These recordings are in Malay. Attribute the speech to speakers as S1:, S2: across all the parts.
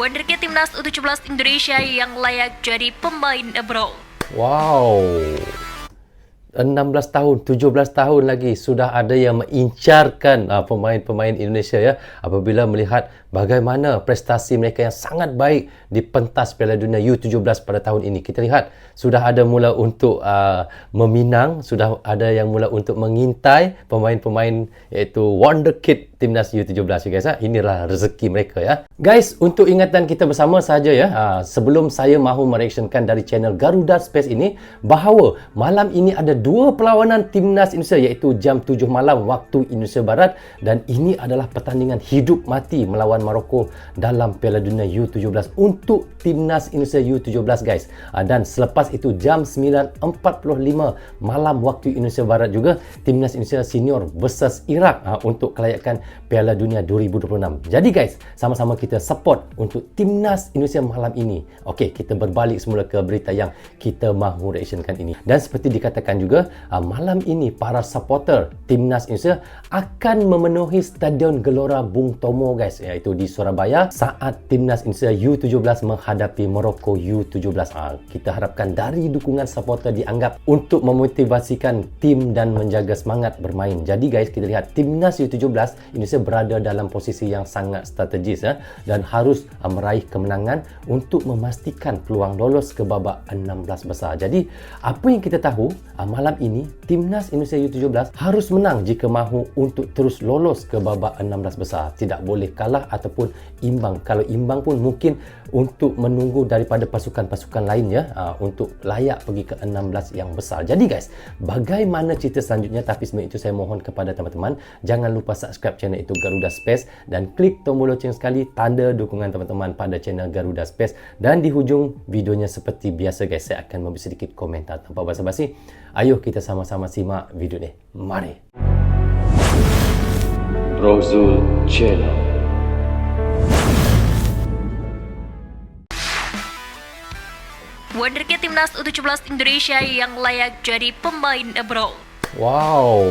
S1: Wonderkid Timnas U17 Indonesia yang layak jadi pemain abroad.
S2: Wow. 16 tahun, 17 tahun lagi sudah ada yang mengincarkan pemain-pemain Indonesia ya, apabila melihat bagaimana prestasi mereka yang sangat baik di pentas Piala Dunia U17 pada tahun ini. Kita lihat sudah ada mula untuk meminang, sudah ada yang mula untuk mengintai pemain-pemain iaitu Wonderkid Timnas U17 ya guys. Inilah rezeki mereka ya. Guys, untuk ingatan kita bersama saja ya, sebelum saya mahu mereaksyenkan dari channel Garuda Space ini, bahawa malam ini ada dua perlawanan Timnas Indonesia iaitu jam 7 malam waktu Indonesia Barat, dan ini adalah pertandingan hidup mati melawan Morocco dalam Piala Dunia U17 untuk Timnas Indonesia U17 guys. Dan selepas itu jam 9.45 malam waktu Indonesia Barat juga Timnas Indonesia Senior versus Iraq untuk kelayakan Piala Dunia 2026. Jadi guys, sama-sama kita support untuk Timnas Indonesia malam ini. Okey, kita berbalik semula ke berita yang kita mahu reaksyenkan ini. Dan seperti dikatakan juga, malam ini para supporter Timnas Indonesia akan memenuhi Stadion Gelora Bung Tomo guys, iaitu di Surabaya saat Timnas Indonesia U17 menghadapi Morocco U17. Kita harapkan dari dukungan supporter dianggap untuk memotivasikan tim dan menjaga semangat bermain. Jadi guys, kita lihat Timnas U17 Indonesia berada dalam posisi yang sangat strategis dan harus meraih kemenangan untuk memastikan peluang lolos ke babak 16 besar. Jadi apa yang kita tahu, malam ini Timnas Indonesia U17 harus menang jika mahu untuk terus lolos ke babak 16 besar. Tidak boleh kalah ataupun imbang. Kalau imbang pun mungkin untuk menunggu daripada pasukan-pasukan lainnya untuk layak pergi ke 16 yang besar. Jadi guys, bagaimana cerita selanjutnya? Tapi sebelum itu saya mohon kepada teman-teman, jangan lupa subscribe channel itu Garuda Space dan klik tombol loceng sekali tanda dukungan teman-teman pada channel Garuda Space. Dan di hujung videonya seperti biasa guys, saya akan memberi sedikit komentar. Tanpa basa-basi, ayo kita sama-sama simak video ni. Mari.
S3: Rozul Channel.
S1: Wonderkid Timnas U17 Indonesia yang layak jadi pemain abroad.
S2: Wow.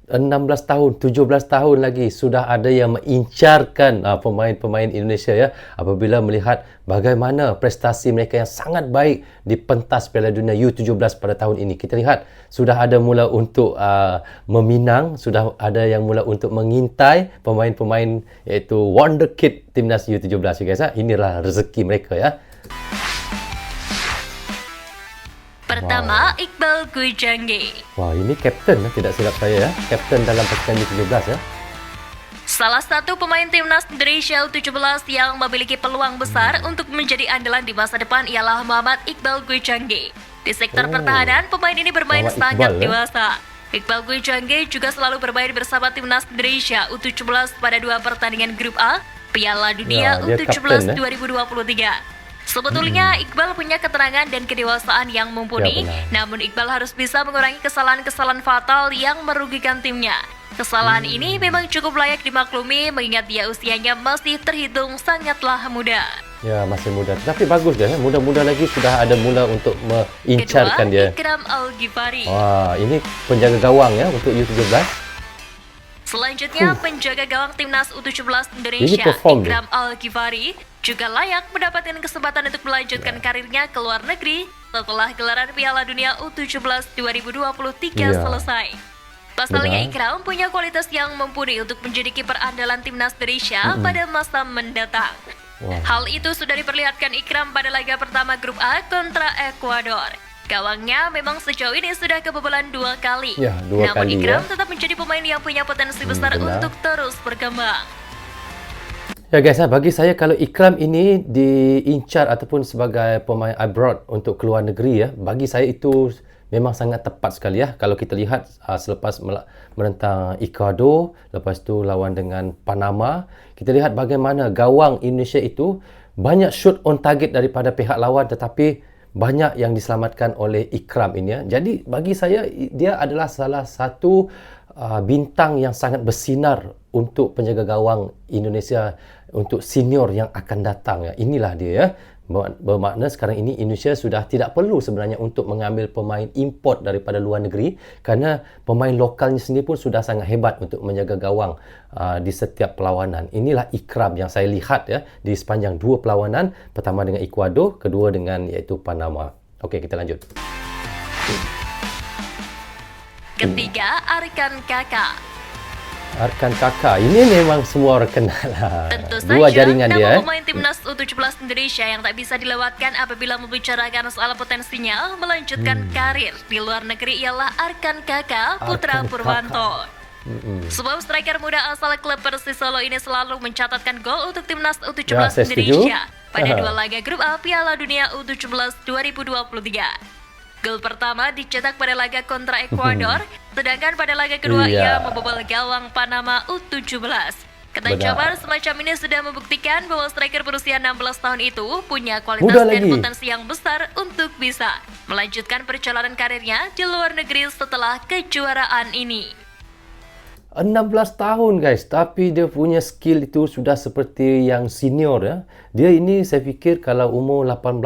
S2: 16 tahun, 17 tahun lagi sudah ada yang mengincarkan pemain-pemain Indonesia ya, apabila melihat bagaimana prestasi mereka yang sangat baik di pentas Piala Dunia U17 pada tahun ini. Kita lihat sudah ada mula untuk meminang, sudah ada yang mula untuk mengintai pemain-pemain iaitu Wonderkid Timnas U17 ya guys. Inilah rezeki mereka ya.
S1: Pertama, Iqbal Gwijangge.
S2: Wah, ini kapten tidak silap saya ya. Kapten dalam pasukan U17 ya.
S1: Salah satu pemain Timnas Indonesia U17 yang memiliki peluang besar untuk menjadi andalan di masa depan ialah Muhammad Iqbal Gwijangge. Di sektor pertahanan, pemain ini bermain
S2: Muhammad
S1: sangat
S2: Iqbal,
S1: dewasa. Iqbal Gwijangge juga selalu bermain bersama Timnas Indonesia U17 pada dua pertandingan grup A Piala Dunia U17 2023. Sebetulnya Iqbal punya keterangan dan kedewasaan yang mumpuni, namun Iqbal harus bisa mengurangi kesalahan-kesalahan fatal yang merugikan timnya. Kesalahan ini memang cukup layak dimaklumi mengingat dia usianya masih terhitung sangatlah muda.
S2: Ya, masih muda. Tapi bagus dia ya. Muda-muda lagi sudah ada mula untuk mengincarkan dia.
S1: Kedua, Ikram Al-Ghifari.
S2: Wah, ini penjaga gawang ya untuk U17.
S1: Selanjutnya, penjaga gawang Timnas U17 Indonesia, Ikram Al-Ghifari, juga layak mendapatkan kesempatan untuk melanjutkan karirnya ke luar negeri setelah gelaran Piala Dunia U17 2023 selesai. Pasalnya, Ikram punya kualitas yang mumpuni untuk menjadi kiper andalan Timnas Indonesia pada masa mendatang. Hal itu sudah diperlihatkan Ikram pada laga pertama grup A kontra Ekuador. Gawangnya memang sejauh ini sudah kebobolan 2 kali. Namun Ikram tetap menjadi pemain yang punya potensi besar untuk terus berkembang.
S2: Ya guys, bagi saya kalau Ikram ini diincar ataupun sebagai pemain abroad untuk keluar negeri ya, bagi saya itu memang sangat tepat sekali ya. Kalau kita lihat selepas menentang Ecuador, lepas tu lawan dengan Panama, kita lihat bagaimana gawang Indonesia itu banyak shoot on target daripada pihak lawan, tetapi banyak yang diselamatkan oleh Ikram ini ya. Jadi bagi saya dia adalah salah satu bintang yang sangat bersinar untuk penjaga gawang Indonesia untuk senior yang akan datang ya. Inilah dia ya. Bermakna sekarang ini Indonesia sudah tidak perlu sebenarnya untuk mengambil pemain import daripada luar negeri kerana pemain lokalnya sendiri pun sudah sangat hebat untuk menjaga gawang di setiap perlawanan. Inilah ikram yang saya lihat ya di sepanjang dua perlawanan, pertama dengan Ecuador, kedua dengan iaitu Panama. Okey, kita lanjut.
S1: Ketiga, Arkan Kakak.
S2: Arkan Kakak, ini memang semua orang kenal lah.
S1: Tentu
S2: Dua
S1: saja,
S2: jaringan
S1: nama
S2: dia.
S1: pemain timnas U17 Indonesia yang tak bisa dilewatkan apabila membicarakan soal potensinya melanjutkan karir di luar negeri ialah Arkan Kakak Putra
S2: Arkan
S1: Purwanto. Sebab striker muda asal klub Persis Solo ini selalu mencatatkan gol untuk timnas U17
S2: Ya, saya setuju.
S1: Indonesia pada dua laga grup A Piala Dunia U17 2023. Gol pertama dicetak pada laga kontra Ekuador, sedangkan pada laga kedua
S2: Iya.
S1: ia membobol gawang Panama U17. Ketajam semacam ini sudah membuktikan bahwa striker berusia 16 tahun itu punya kualitas
S2: Muda
S1: dan
S2: lagi.
S1: potensi yang besar untuk bisa melanjutkan perjalanan karirnya di luar negeri setelah kejuaraan ini.
S2: 16 tahun guys, tapi dia punya skill itu sudah seperti yang senior ya. Dia ini saya fikir kalau umur 18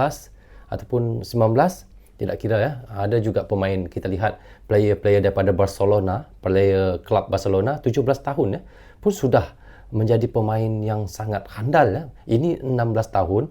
S2: ataupun 19, tidak kira ya. Ada juga pemain kita lihat player-player daripada Barcelona, player klub Barcelona 17 tahun ya, pun sudah menjadi pemain yang sangat handal ya. Ini 16 tahun.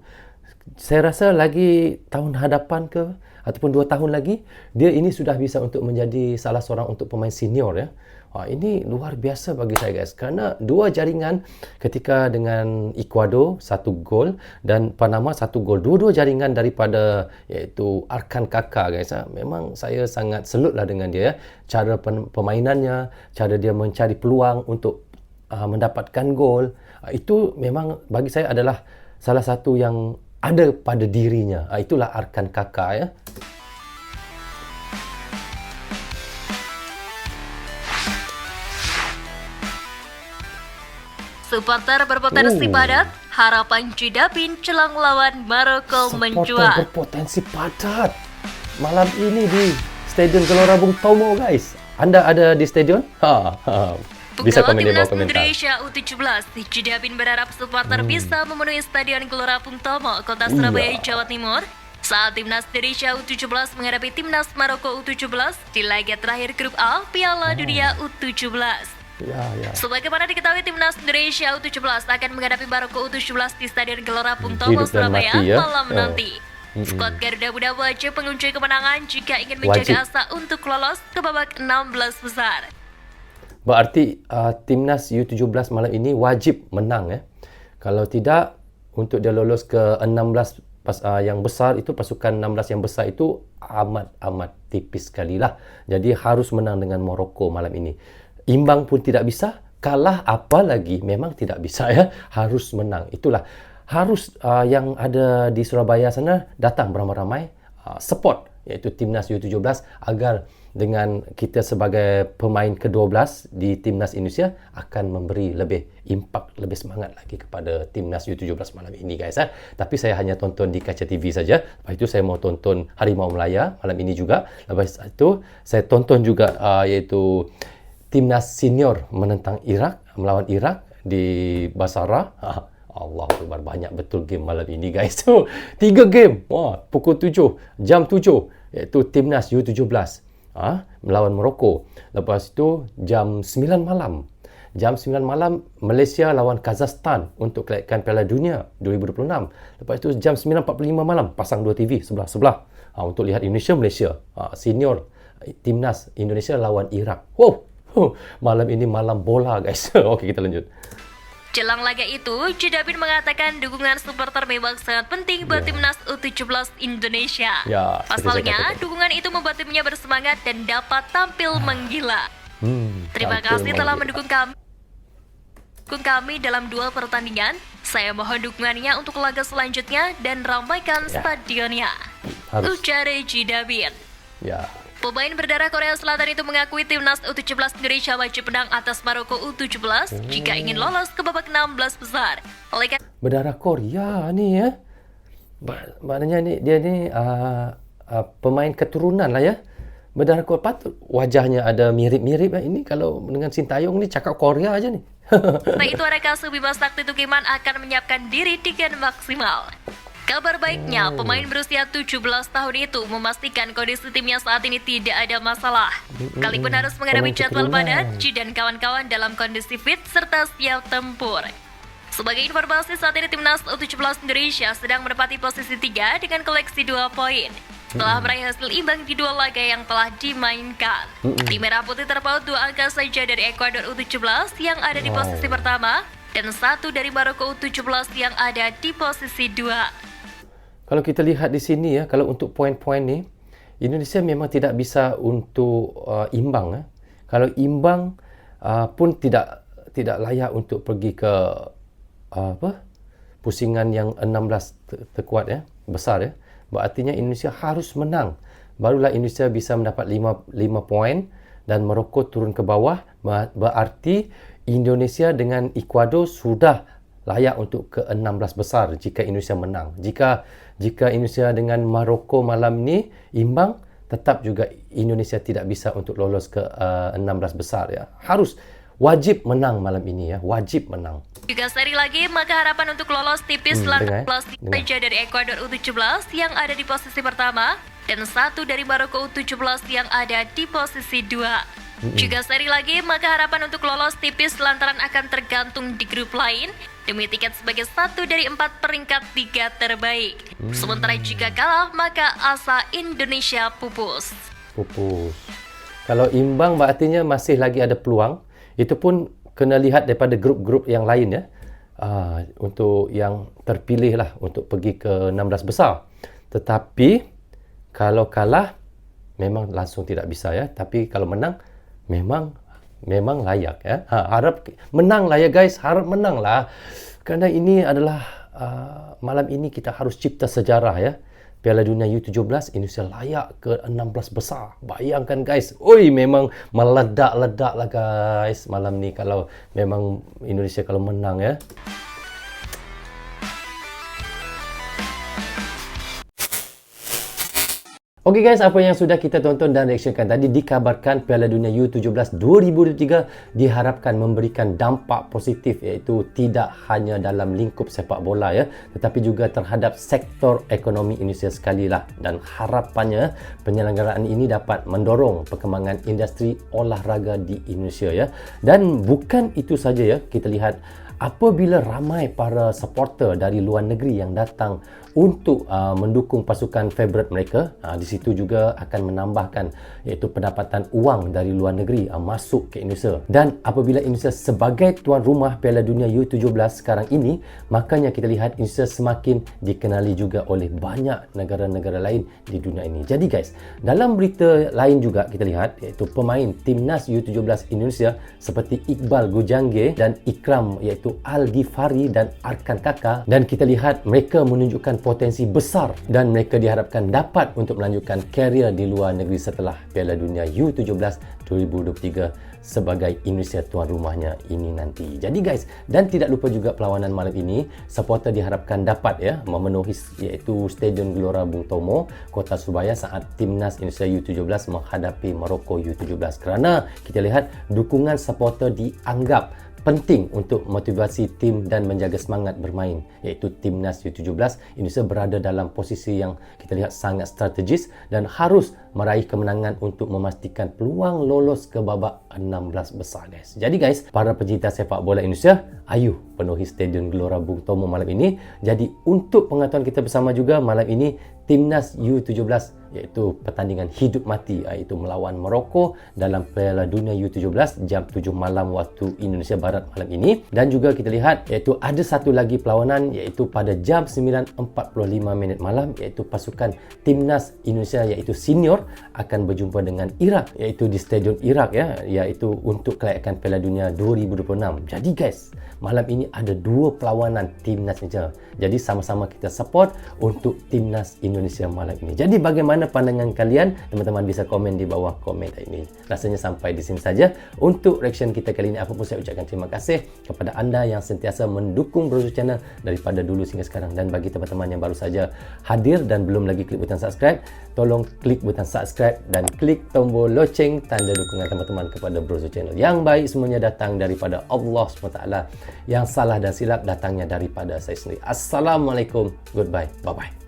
S2: Saya rasa lagi tahun hadapan ke ataupun 2 tahun lagi dia ini sudah bisa untuk menjadi salah seorang untuk pemain senior ya. Ini luar biasa bagi saya guys, kerana dua jaringan ketika dengan Ecuador 1 gol dan Panama 1 gol, dua-dua jaringan daripada iaitu Arkan Kakak guys. Memang saya sangat salutlah dengan dia ya. Cara permainannya, cara dia mencari peluang untuk mendapatkan gol, itu memang bagi saya adalah salah satu yang ada pada dirinya. Itulah Arkan Kakak ya.
S1: Supporter berpotensi padat, harapan Jidapin jelang lawan Maroko
S2: Supporter
S1: mencuat.
S2: berpotensi padat malam ini di Stadion Gelora Bung Tomo guys. Anda ada di stadion? Bisa komen di bawah
S1: Timnas
S2: komentar.
S1: Indonesia U17, Jidapin berharap supporter bisa memenuhi Stadion Gelora Bung Tomo, Kota Surabaya, Jawa Timur saat Timnas Indonesia U17 menghadapi Timnas Maroko U17 di laga terakhir grup A Piala Dunia U17.
S2: Ya.
S1: Sebagaimana diketahui, Timnas Indonesia U17 akan menghadapi Maroko U17 di Stadion Gelora Bung Tomo,
S2: Hidup dan
S1: Surabaya
S2: mati, ya.
S1: malam nanti. Skuad Garuda Muda wajib mengunci kemenangan jika ingin menjaga asa untuk lolos ke babak 16 besar.
S2: Berarti Timnas U17 malam ini wajib menang ya. Kalau tidak, untuk dia lolos ke 16 yang besar itu, pasukan 16 yang besar itu amat tipis sekali lah. Jadi harus menang dengan Morocco malam ini. Imbang pun tidak bisa, kalah apa lagi memang tidak bisa ya. Harus menang. Itulah harus yang ada di Surabaya sana datang beramai-ramai support iaitu Timnas U17 agar dengan kita sebagai pemain ke-12 di Timnas Indonesia akan memberi lebih impak, lebih semangat lagi kepada Timnas U17 malam ini guys. Tapi saya hanya tonton di kaca TV saja. Lepas itu saya mau tonton Harimau Melaya malam ini juga. Lepas itu saya tonton juga iaitu Timnas Senior menentang Iraq, melawan Iraq di Basra. Allah Akbar, banyak betul game malam ini guys. 3 game. Pukul 7, jam 7 iaitu Timnas U17 melawan Morocco. Lepas itu jam 9 malam. Jam 9 malam Malaysia lawan Kazakhstan untuk kelayakan Piala Dunia 2026. Lepas itu jam 9.45 malam pasang 2 TV sebelah-sebelah untuk lihat Indonesia-Malaysia. Senior Timnas Indonesia lawan Iraq. Malam ini malam bola guys. Okey, kita lanjut.
S1: Jelang laga itu, Jidapin mengatakan dukungan supporter memang sangat penting buat Timnas U17 Indonesia.
S2: Ya, seperti saya
S1: Pasalnya,
S2: katakan.
S1: dukungan itu membuat timnya bersemangat dan dapat tampil menggila. Terima
S2: tampil
S1: kasih telah
S2: menggila.
S1: mendukung kami dalam 2 pertandingan. Saya mohon dukungannya untuk laga selanjutnya dan ramaikan stadionnya.
S2: Harus.
S1: Ujar Jidapin.
S2: Ya.
S1: Pemain berdarah Korea Selatan itu mengakui Timnas U17 Indonesia wajib menang atas Maroko U17 jika ingin lolos ke babak 16 besar. Oleh karena
S2: Berdarah Korea ni ya. Maknanya ni dia ni pemain keturunan lah ya. Berdarah Korea, patut wajahnya ada mirip-mirip ya. Ini kalau dengan Sintayong ni cakap Korea aja ni.
S1: itu Reka Bima Sakti Tukiman akan menyiapkan diri dengan maksimal. Kabar baiknya, pemain berusia 17 tahun itu memastikan kondisi timnya saat ini tidak ada masalah. Sekalipun harus menghadapi
S2: Pemain
S1: jadwal
S2: keturunan.
S1: padat, Ji dan kawan-kawan dalam kondisi fit serta siap tempur. Sebagai informasi, saat ini timnas U17 Indonesia sedang menempati posisi 3 dengan koleksi 2 poin. Setelah meraih hasil imbang di 2 laga yang telah dimainkan. Tim Merah Putih terpaut 2 angka saja dari Ekuador U17 yang ada di posisi pertama dan 1 dari Maroko U17 yang ada di posisi 2.
S2: Kalau kita lihat di sini ya, kalau untuk poin-poin ni, Indonesia memang tidak bisa untuk imbang. Kalau imbang pun tidak layak untuk pergi ke pusingan yang 16 terkuat ya, besar ya. Berartinya Indonesia harus menang. Barulah Indonesia bisa mendapat 5 poin dan Maroko turun ke bawah. Berarti Indonesia dengan Ekuador sudah layak untuk ke 16 besar jika Indonesia menang. Jika Indonesia dengan Maroko malam ni imbang, tetap juga Indonesia tidak bisa untuk lolos ke 16 besar ya. Harus wajib menang malam ini ya, wajib menang.
S1: Juga seri lagi, maka harapan untuk lolos tipis lantaran saja dari Ekuador U17 yang ada di posisi pertama dan 1 dari Maroko U17 yang ada di posisi 2. Juga seri lagi, maka harapan untuk lolos tipis lantaran akan tergantung di grup lain demi tiket sebagai 1 dari 4 peringkat 3 terbaik. Sementara jika kalah, maka asa Indonesia pupus.
S2: Kalau imbang berartinya masih lagi ada peluang. Itu pun kena lihat daripada grup-grup yang lain ya. Untuk yang terpilih lah untuk pergi ke 16 besar. Tetapi kalau kalah memang langsung tidak bisa ya. Tapi kalau menang memang layak ya. Harap menang lah ya guys, harap menang lah. Kerana ini adalah malam ini kita harus cipta sejarah ya. Piala Dunia U17 Indonesia layak ke 16 besar. Bayangkan guys. Oi, memang meledak-ledak lah guys malam ni kalau memang Indonesia kalau menang ya. Okey guys, apa yang sudah kita tonton dan reaksikan tadi, dikabarkan Piala Dunia U17 2023 diharapkan memberikan dampak positif, iaitu tidak hanya dalam lingkup sepak bola ya, tetapi juga terhadap sektor ekonomi Indonesia sekali lah. Dan harapannya penyelenggaraan ini dapat mendorong perkembangan industri olahraga di Indonesia ya. Dan bukan itu saja ya, kita lihat apabila ramai para supporter dari luar negeri yang datang untuk mendukung pasukan favourite mereka, di situ juga akan menambahkan iaitu pendapatan wang dari luar negeri masuk ke Indonesia. Dan apabila Indonesia sebagai tuan rumah Piala Dunia U17 sekarang ini, makanya kita lihat Indonesia semakin dikenali juga oleh banyak negara-negara lain di dunia ini. Jadi guys, dalam berita lain juga kita lihat iaitu pemain timnas U17 Indonesia seperti Iqbal Gujangge dan Ikram iaitu Al-Ghifari dan Arkan Kaka, dan kita lihat mereka menunjukkan potensi besar dan mereka diharapkan dapat untuk melanjutkan karier di luar negeri setelah Piala Dunia U17 2023 sebagai Indonesia tuan rumahnya ini nanti. Jadi guys, dan tidak lupa juga perlawanan malam ini, supporter diharapkan dapat ya memenuhi iaitu Stadion Gelora Bung Tomo, Kota Surabaya saat timnas Indonesia U17 menghadapi Maroko U17. Kerana kita lihat dukungan supporter dianggap penting untuk motivasi tim dan menjaga semangat bermain, iaitu timnas U17 Indonesia berada dalam posisi yang kita lihat sangat strategis dan harus meraih kemenangan untuk memastikan peluang lolos ke babak 16 besar guys. Jadi guys, para pencinta sepak bola Indonesia, ayo penuhi Stadion Gelora Bung Tomo malam ini. Jadi untuk pengetahuan kita bersama juga, malam ini timnas U17 iaitu pertandingan hidup mati iaitu melawan Maroko dalam Piala Dunia U17 jam 7 malam waktu Indonesia Barat malam ini. Dan juga kita lihat iaitu ada satu lagi perlawanan iaitu pada jam 9.45 minit malam, iaitu pasukan timnas Indonesia iaitu senior akan berjumpa dengan Iraq iaitu di Stadion Iraq ya, iaitu untuk kelayakan Piala Dunia 2026. Jadi guys, malam ini ada dua perlawanan timnas Indonesia. Jadi sama-sama kita support untuk timnas Indonesia malam ini. Jadi bagaimana pandangan kalian? Teman-teman bisa komen di bawah komen ini. Rasanya sampai di sini saja untuk reaction kita kali ini. Apa pun saya ucapkan terima kasih kepada anda yang sentiasa mendukung Brozo Channel daripada dulu hingga sekarang. Dan bagi teman-teman yang baru saja hadir dan belum lagi klik butang subscribe, tolong klik butang subscribe dan klik tombol loceng tanda dukungan teman-teman kepada Brozo Channel. Yang baik semuanya datang daripada Allah SWT yang salah dan silap datangnya daripada saya sendiri. Assalamualaikum. Goodbye. Bye-bye.